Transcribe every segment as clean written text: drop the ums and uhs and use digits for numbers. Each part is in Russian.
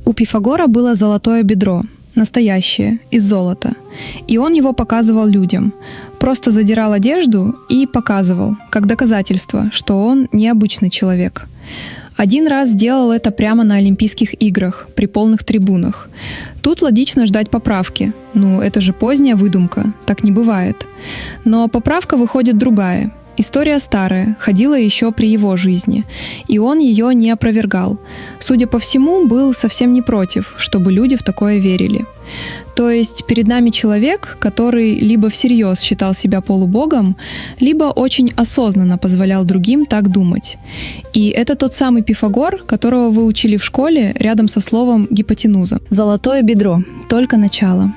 У Пифагора было золотое бедро, настоящее, из золота. И он его показывал людям. Просто задирал одежду и показывал, как доказательство, что он необычный человек. Один раз сделал это прямо на Олимпийских играх, при полных трибунах. Тут логично ждать поправки. Это же поздняя выдумка, так не бывает. Но поправка выходит другая. История старая, ходила еще при его жизни, и он ее не опровергал. Судя по всему, был совсем не против, чтобы люди в такое верили. То есть перед нами человек, который либо всерьез считал себя полубогом, либо очень осознанно позволял другим так думать. И это тот самый Пифагор, которого вы учили в школе рядом со словом гипотенуза. Золотое бедро. Только начало.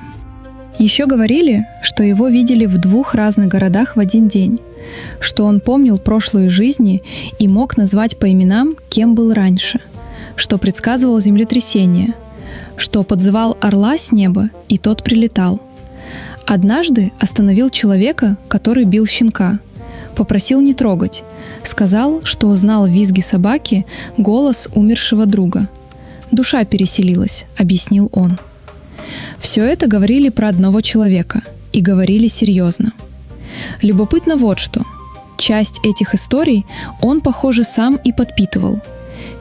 Еще говорили, что его видели в 2 разных городах в один день, что он помнил прошлые жизни и мог назвать по именам, кем был раньше, что предсказывал землетрясение, что подзывал орла с неба, и тот прилетал. Однажды остановил человека, который бил щенка, попросил не трогать, сказал, что узнал в визге собаки голос умершего друга. «Душа переселилась», — объяснил он. Все это говорили про одного человека, и говорили серьезно. Любопытно вот что. Часть этих историй он, похоже, сам и подпитывал.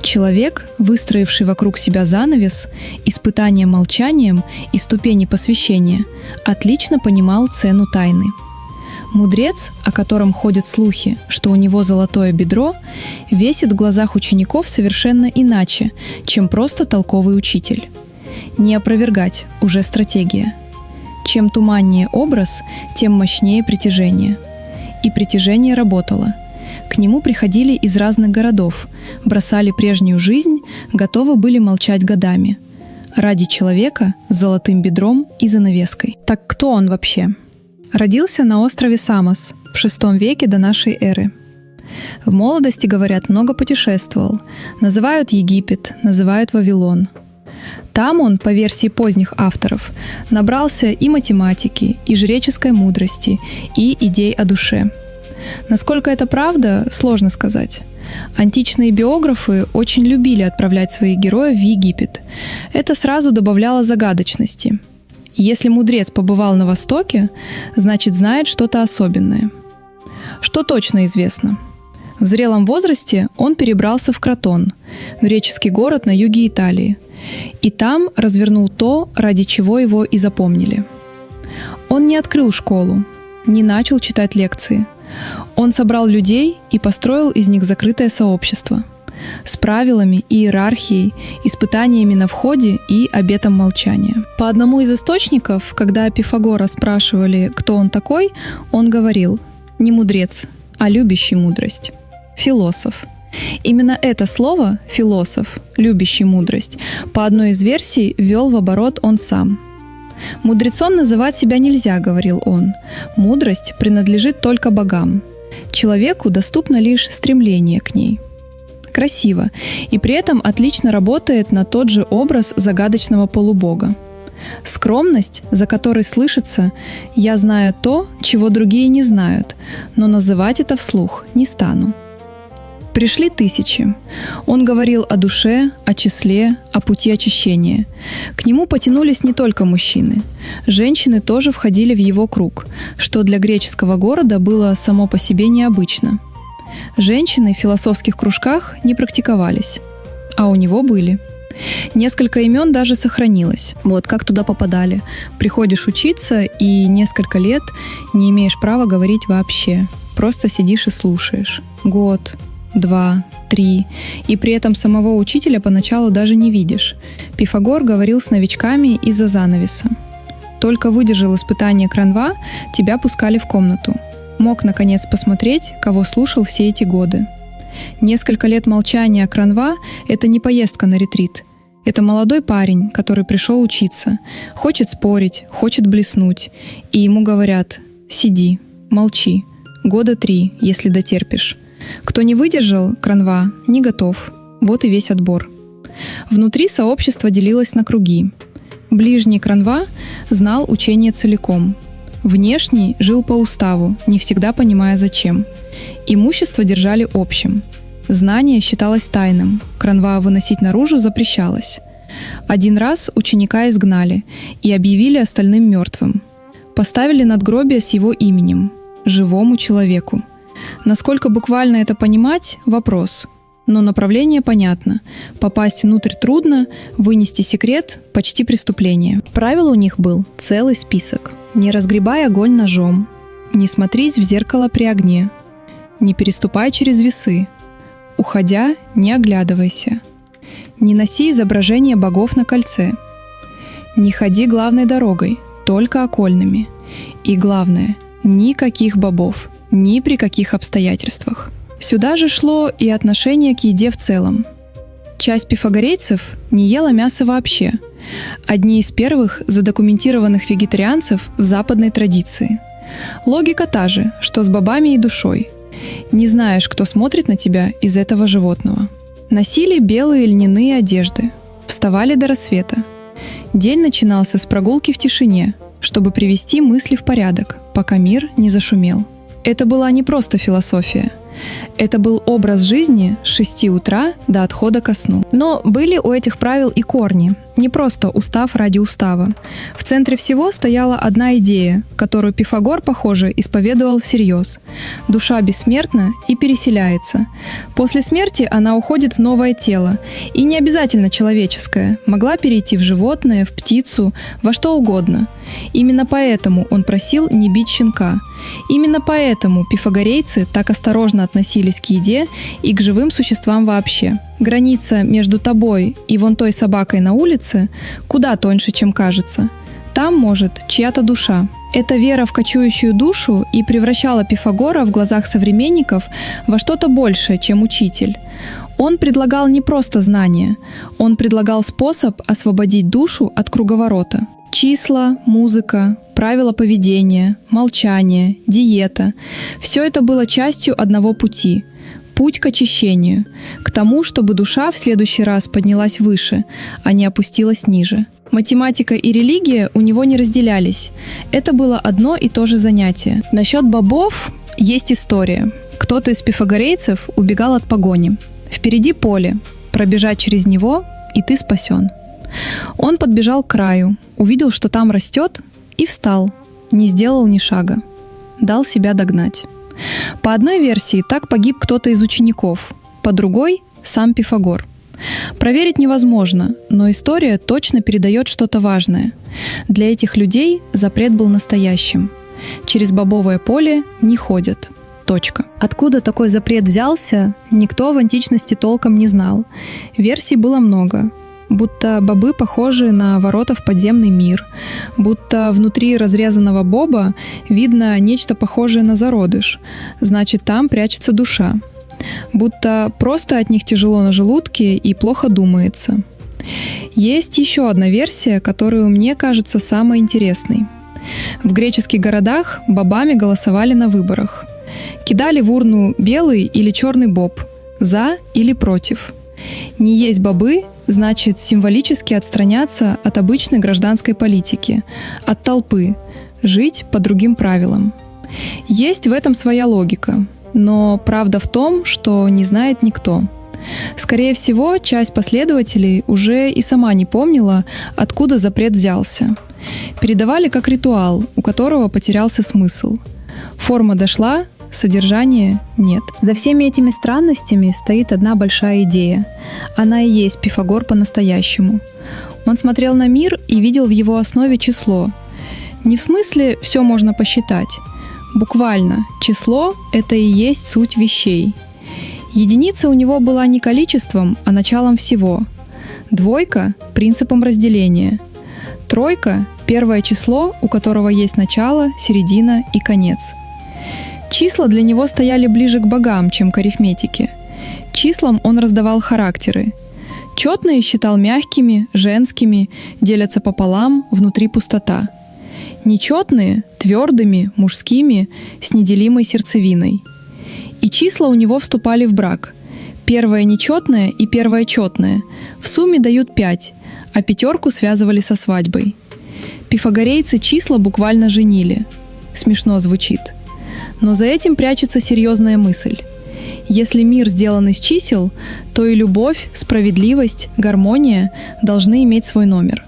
Человек, выстроивший вокруг себя занавес, испытание молчанием и ступени посвящения, отлично понимал цену тайны. Мудрец, о котором ходят слухи, что у него золотое бедро, весит в глазах учеников совершенно иначе, чем просто толковый учитель. Не опровергать – уже стратегия. Чем туманнее образ, тем мощнее притяжение. И притяжение работало. К нему приходили из разных городов, бросали прежнюю жизнь, готовы были молчать годами. Ради человека с золотым бедром и занавеской. Так кто он вообще? Родился на острове Самос в VI веке до нашей эры. В молодости, говорят, много путешествовал. Называют Египет, называют Вавилон. Там он, по версии поздних авторов, набрался и математики, и жреческой мудрости, и идей о душе. Насколько это правда, сложно сказать. Античные биографы очень любили отправлять своих героев в Египет. Это сразу добавляло загадочности. Если мудрец побывал на Востоке, значит знает что-то особенное. Что точно известно? В зрелом возрасте он перебрался в Кротон, греческий город на юге Италии, и там развернул то, ради чего его и запомнили. Он не открыл школу, не начал читать лекции. Он собрал людей и построил из них закрытое сообщество с правилами, иерархией, испытаниями на входе и обетом молчания. По одному из источников, когда Пифагора спрашивали, кто он такой, он говорил: не мудрец, а любящий мудрость. Философ. Именно это слово «философ», любящий мудрость, по одной из версий ввел в оборот он сам. «Мудрецом называть себя нельзя», — говорил он. «Мудрость принадлежит только богам. Человеку доступно лишь стремление к ней». Красиво, и при этом отлично работает на тот же образ загадочного полубога. Скромность, за которой слышится «я знаю то, чего другие не знают, но называть это вслух не стану». Пришли 1000. Он говорил о душе, о числе, о пути очищения. К нему потянулись не только мужчины. Женщины тоже входили в его круг, что для греческого города было само по себе необычно. Женщины в философских кружках не практиковались, а у него были. Несколько имен даже сохранилось. Вот как туда попадали. Приходишь учиться и несколько лет не имеешь права говорить вообще. Просто сидишь и слушаешь. Год, 2, 3. И при этом самого учителя поначалу даже не видишь. Пифагор говорил с новичками из-за занавеса. Только выдержал испытание Кранва, тебя пускали в комнату. Мог, наконец, посмотреть, кого слушал все эти годы. Несколько лет молчания Кранва – это не поездка на ретрит. Это молодой парень, который пришел учиться, хочет спорить, хочет блеснуть. И ему говорят: «Сиди, молчи, 3 года, если дотерпишь». Кто не выдержал Кранва, не готов. Вот и весь отбор. Внутри сообщество делилось на круги. Ближний Кранва знал учение целиком. Внешний жил по уставу, не всегда понимая зачем. Имущество держали общим. Знание считалось тайным. Кранва выносить наружу запрещалось. Один раз ученика изгнали и объявили остальным мертвым. Поставили надгробие с его именем – живому человеку. Насколько буквально это понимать – вопрос. Но направление понятно. Попасть внутрь трудно, вынести секрет – почти преступление. Правил у них был целый список. Не разгребай огонь ножом. Не смотрись в зеркало при огне. Не переступай через весы. Уходя, не оглядывайся. Не носи изображение богов на кольце. Не ходи главной дорогой, только окольными. И главное, никаких бобов, ни при каких обстоятельствах. Сюда же шло и отношение к еде в целом. Часть пифагорейцев не ела мясо вообще. Одни из первых задокументированных вегетарианцев в западной традиции. Логика та же, что с бобами и душой. Не знаешь, кто смотрит на тебя из этого животного. Носили белые льняные одежды. Вставали до рассвета. День начинался с прогулки в тишине, чтобы привести мысли в порядок, пока мир не зашумел. Это была не просто философия. Это был образ жизни с 6 утра до отхода ко сну. Но были у этих правил и корни. Не просто устав ради устава. В центре всего стояла одна идея, которую Пифагор, похоже, исповедовал всерьез. Душа бессмертна и переселяется. После смерти она уходит в новое тело. И не обязательно человеческое. Могла перейти в животное, в птицу, во что угодно. Именно поэтому он просил не бить щенка. Именно поэтому пифагорейцы так осторожно относились к еде и к живым существам вообще. Граница между тобой и вон той собакой на улице куда тоньше, чем кажется. Там может чья-то душа. Эта вера в кочующую душу и превращала Пифагора в глазах современников во что-то большее, чем учитель. Он предлагал не просто знания, он предлагал способ освободить душу от круговорота. Числа, музыка, правила поведения, молчание, диета – все это было частью одного пути – путь к очищению, к тому, чтобы душа в следующий раз поднялась выше, а не опустилась ниже. Математика и религия у него не разделялись. Это было одно и то же занятие. Насчет бобов есть история. Кто-то из пифагорейцев убегал от погони. Впереди поле. Пробежать через него, и ты спасен. Он подбежал к краю, увидел, что там растет, и встал. Не сделал ни шага. Дал себя догнать. По одной версии, так погиб кто-то из учеников, по другой – сам Пифагор. Проверить невозможно, но история точно передает что-то важное. Для этих людей запрет был настоящим. Через бобовое поле не ходят. Точка. Откуда такой запрет взялся, никто в античности толком не знал. Версий было много. Будто бобы похожи на ворота в подземный мир, будто внутри разрезанного боба видно нечто похожее на зародыш, значит, там прячется душа. Будто просто от них тяжело на желудке и плохо думается. Есть еще одна версия, которая мне кажется самой интересной. В греческих городах бобами голосовали на выборах. Кидали в урну белый или черный боб, за или против. Не есть бобы – значит символически отстраняться от обычной гражданской политики, от толпы, жить по другим правилам. Есть в этом своя логика, но правда в том, что не знает никто. Скорее всего, часть последователей уже и сама не помнила, откуда запрет взялся. Передавали как ритуал, у которого потерялся смысл. Форма дошла, содержания нет. За всеми этими странностями стоит одна большая идея. Она и есть Пифагор по-настоящему. Он смотрел на мир и видел в его основе число. Не в смысле «все можно посчитать». Буквально, число – это и есть суть вещей. Единица у него была не количеством, а началом всего. Двойка – принципом разделения. Тройка – первое число, у которого есть начало, середина и конец. Числа для него стояли ближе к богам, чем к арифметике. Числам он раздавал характеры. Четные считал мягкими, женскими, делятся пополам, внутри пустота. Нечетные – твердыми, мужскими, с неделимой сердцевиной. И числа у него вступали в брак. Первое нечетное и первое четное в сумме дают 5, а пятерку связывали со свадьбой. Пифагорейцы числа буквально женили. Смешно звучит. Но за этим прячется серьезная мысль. Если мир сделан из чисел, то и любовь, справедливость, гармония должны иметь свой номер.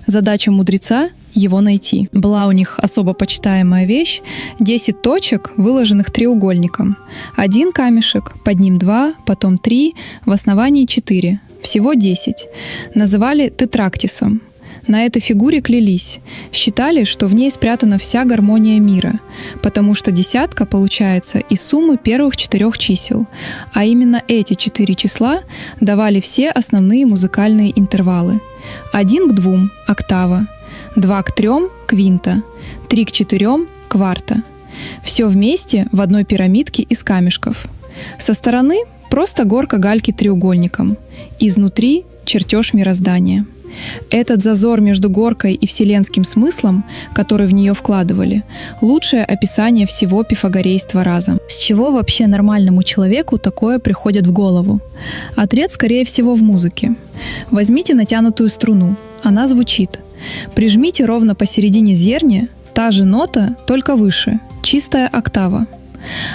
Задача мудреца — его найти. Была у них особо почитаемая вещь — 10 точек, выложенных треугольником. Один камешек, под ним 2, потом 3, в основании 4. Всего 10. Называли тетрактисом. На этой фигуре клялись. Считали, что в ней спрятана вся гармония мира, потому что десятка получается из суммы первых 4 чисел, а именно эти 4 числа давали все основные музыкальные интервалы. 1 к 2 — октава, 2 к 3 — квинта, 3 к 4 — кварта. Все вместе в одной пирамидке из камешков. Со стороны просто горка гальки треугольником, изнутри чертеж мироздания. Этот зазор между горкой и вселенским смыслом, который в нее вкладывали, лучшее описание всего пифагорейства разом. С чего вообще нормальному человеку такое приходит в голову? Ответ, скорее всего, в музыке. Возьмите натянутую струну, она звучит. Прижмите ровно посередине зерни, та же нота, только выше, чистая октава.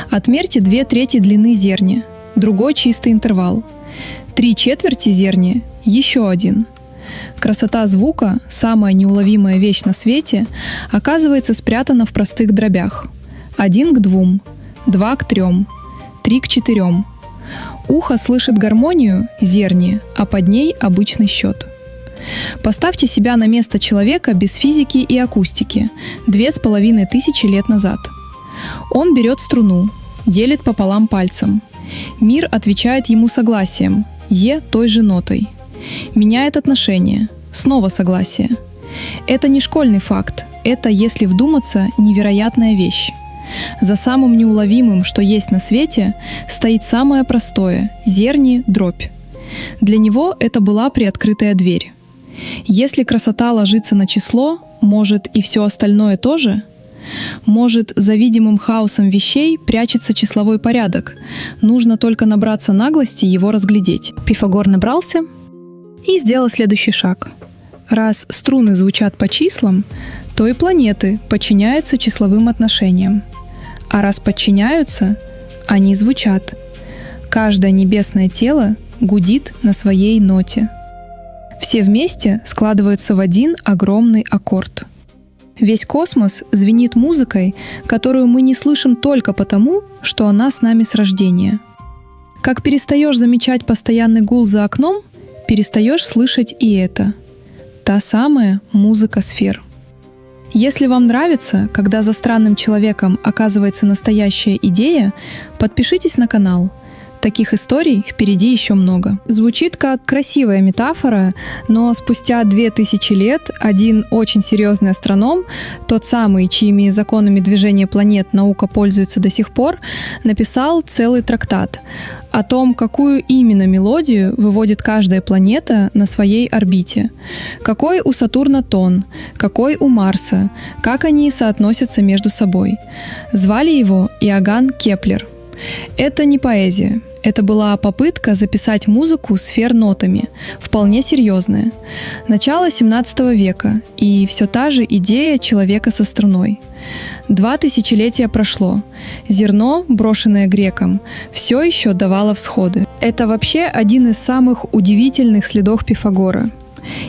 Отмерьте 2/3 длины зерни, другой чистый интервал. 3/4 зерни, еще один. Красота звука, самая неуловимая вещь на свете, оказывается спрятана в простых дробях. 1 к 2, 2 к 3, 3 к 4. Ухо слышит гармонию, зерни, а под ней обычный счет. Поставьте себя на место человека без физики и акустики 2500 лет назад. Он берет струну, делит пополам пальцем. Мир отвечает ему согласием, Е той же нотой. Меняет отношение, снова согласие. Это не школьный факт, это, если вдуматься, невероятная вещь. За самым неуловимым, что есть на свете, стоит самое простое – зерни, дробь. Для него это была приоткрытая дверь. Если красота ложится на число, может и все остальное тоже? Может, за видимым хаосом вещей прячется числовой порядок. Нужно только набраться наглости его разглядеть. Пифагор набрался и сделал следующий шаг. Раз струны звучат по числам, то и планеты подчиняются числовым отношениям. А раз подчиняются, они звучат. Каждое небесное тело гудит на своей ноте. Все вместе складываются в один огромный аккорд. Весь космос звенит музыкой, которую мы не слышим только потому, что она с нами с рождения. Как перестаешь замечать постоянный гул за окном, перестаешь слышать и это. Та самая музыка сфер. Если вам нравится, когда за странным человеком оказывается настоящая идея, подпишитесь на канал. Таких историй впереди еще много. Звучит как красивая метафора, но спустя 2000 лет один очень серьезный астроном, тот самый, чьими законами движения планет наука пользуется до сих пор, написал целый трактат о том, какую именно мелодию выводит каждая планета на своей орбите, какой у Сатурна тон, какой у Марса, как они соотносятся между собой. Звали его Иоганн Кеплер. Это не поэзия. Это была попытка записать музыку сфер нотами, вполне серьезная. Начало 17 века, и все та же идея человека со струной. 2 тысячелетия прошло. Зерно, брошенное греком, все еще давало всходы. Это вообще один из самых удивительных следов Пифагора.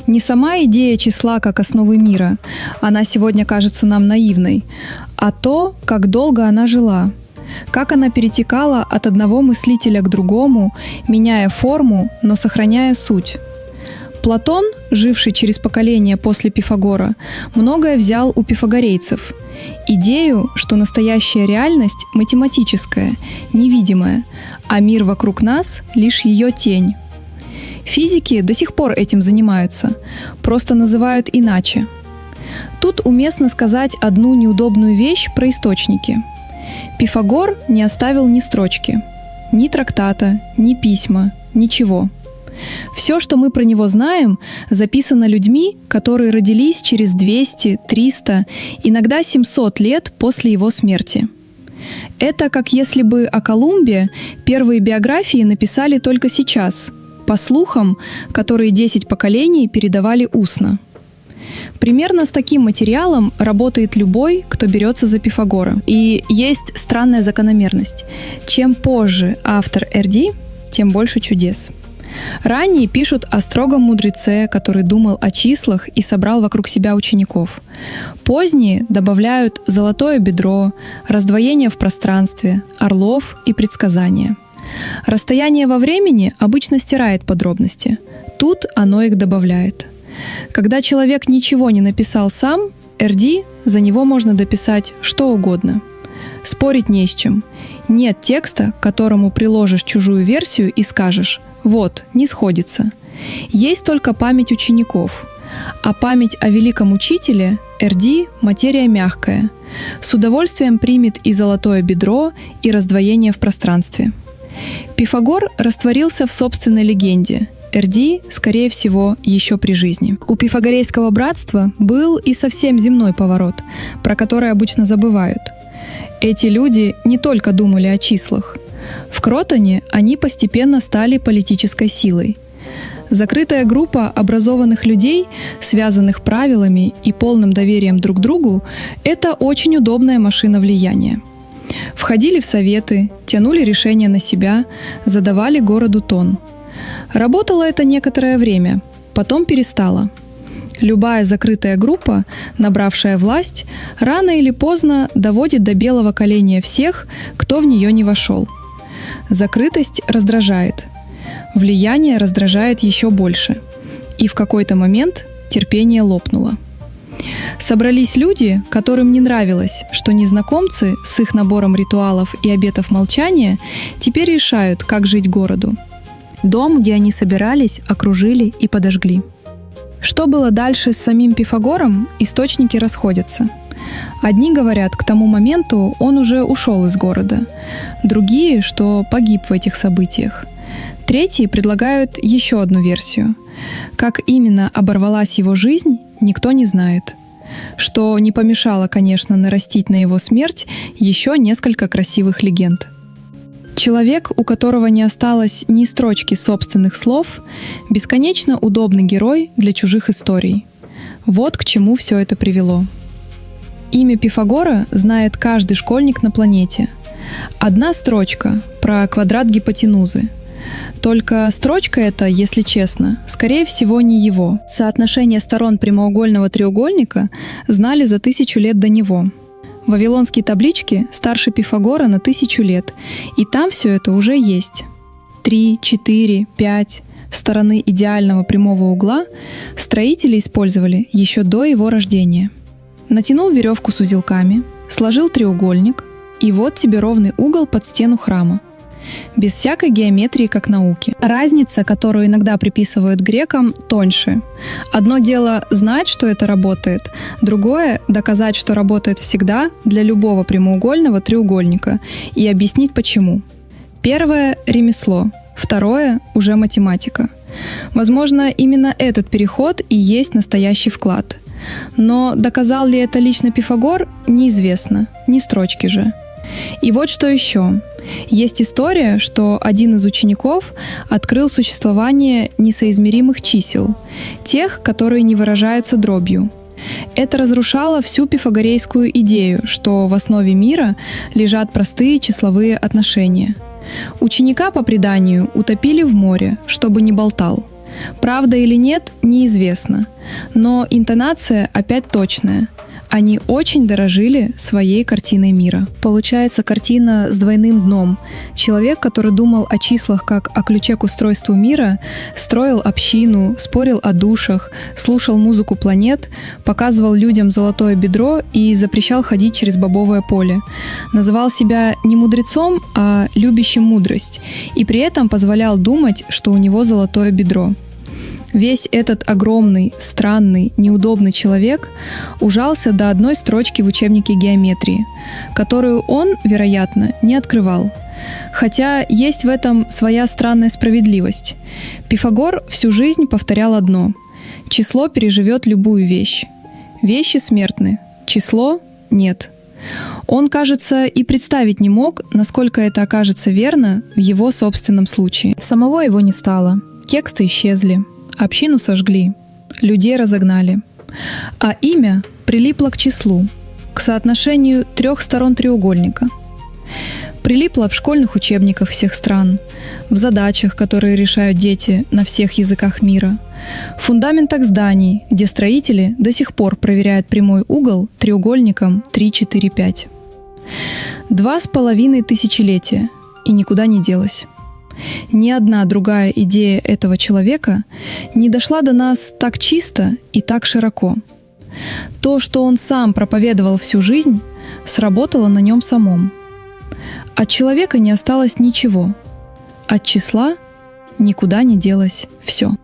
Не сама идея числа как основы мира, она сегодня кажется нам наивной, а то, как долго она жила. Как она перетекала от одного мыслителя к другому, меняя форму, но сохраняя суть. Платон, живший через поколения после Пифагора, многое взял у пифагорейцев. Идею, что настоящая реальность математическая, невидимая, а мир вокруг нас — лишь ее тень. Физики до сих пор этим занимаются, просто называют иначе. Тут уместно сказать одну неудобную вещь про источники. Пифагор не оставил ни строчки, ни трактата, ни письма, ничего. Все, что мы про него знаем, записано людьми, которые родились через 200, 300, иногда 700 лет после его смерти. Это как если бы о Колумбе первые биографии написали только сейчас, по слухам, которые 10 поколений передавали устно. Примерно с таким материалом работает любой, кто берется за Пифагора. И есть странная закономерность. Чем позже автор РД, тем больше чудес. Ранние пишут о строгом мудреце, который думал о числах и собрал вокруг себя учеников. Поздние добавляют золотое бедро, раздвоение в пространстве, орлов и предсказания. Расстояние во времени обычно стирает подробности. Тут оно их добавляет. Когда человек ничего не написал сам, РД за него можно дописать что угодно. Спорить не с чем. Нет текста, к которому приложишь чужую версию и скажешь: «Вот, не сходится». Есть только память учеников. А память о великом учителе РД – материя мягкая. С удовольствием примет и золотое бедро, и раздвоение в пространстве. Пифагор растворился в собственной легенде. РД, скорее всего, еще при жизни. У пифагорейского братства был и совсем земной поворот, про который обычно забывают. Эти люди не только думали о числах. В Кротоне они постепенно стали политической силой. Закрытая группа образованных людей, связанных правилами и полным доверием друг к другу, это очень удобная машина влияния. Входили в советы, тянули решения на себя, задавали городу тон. Работало это некоторое время, потом перестало. Любая закрытая группа, набравшая власть, рано или поздно доводит до белого коленя всех, кто в нее не вошел. Закрытость раздражает. Влияние раздражает еще больше. И в какой-то момент терпение лопнуло. Собрались люди, которым не нравилось, что незнакомцы с их набором ритуалов и обетов молчания теперь решают, как жить городу. Дом, где они собирались, окружили и подожгли. Что было дальше с самим Пифагором, источники расходятся. Одни говорят, к тому моменту он уже ушел из города. Другие, что погиб в этих событиях. Третьи предлагают еще одну версию. Как именно оборвалась его жизнь, никто не знает. Что не помешало, конечно, нарастить на его смерть еще несколько красивых легенд. Человек, у которого не осталось ни строчки собственных слов, бесконечно удобный герой для чужих историй. Вот к чему все это привело. Имя Пифагора знает каждый школьник на планете. Одна строчка про квадрат гипотенузы. Только строчка эта, если честно, скорее всего не его. Соотношение сторон прямоугольного треугольника знали за 1000 лет до него. Вавилонские таблички старше Пифагора на 1000 лет, и там все это уже есть. 3, 4, 5 стороны идеального прямого угла строители использовали еще до его рождения. Натянул веревку с узелками, сложил треугольник, и вот тебе ровный угол под стену храма. Без всякой геометрии как науки. Разница, которую иногда приписывают грекам, тоньше. Одно дело знать, что это работает, другое — доказать, что работает всегда для любого прямоугольного треугольника и объяснить почему. Первое — ремесло, второе — уже математика. Возможно, именно этот переход и есть настоящий вклад. Но доказал ли это лично Пифагор, неизвестно, не строчки же. И вот что еще. Есть история, что один из учеников открыл существование несоизмеримых чисел, тех, которые не выражаются дробью. Это разрушало всю пифагорейскую идею, что в основе мира лежат простые числовые отношения. Ученика, по преданию, утопили в море, чтобы не болтал. Правда или нет, неизвестно. Но интонация опять точная. Они очень дорожили своей картиной мира. Получается картина с двойным дном. Человек, который думал о числах как о ключе к устройству мира, строил общину, спорил о душах, слушал музыку планет, показывал людям золотое бедро и запрещал ходить через бобовое поле. Называл себя не мудрецом, а любящим мудрость, и при этом позволял думать, что у него золотое бедро. Весь этот огромный, странный, неудобный человек ужался до одной строчки в учебнике геометрии, которую он, вероятно, не открывал. Хотя есть в этом своя странная справедливость. Пифагор всю жизнь повторял одно: число переживет любую вещь. Вещи смертны, число — нет. Он, кажется, и представить не мог, насколько это окажется верно в его собственном случае. Самого его не стало, тексты исчезли. Общину сожгли, людей разогнали. а имя прилипло к числу, к соотношению 3 сторон треугольника. Прилипло в школьных учебниках всех стран, в задачах, которые решают дети на всех языках мира, в фундаментах зданий, где строители до сих пор проверяют прямой угол треугольником 3, 4, 5. 2,5 тысячелетия, и никуда не делось. Ни одна другая идея этого человека не дошла до нас так чисто и так широко. То, что он сам проповедовал всю жизнь, сработало на нем самом. От человека не осталось ничего. От числа никуда не делось все.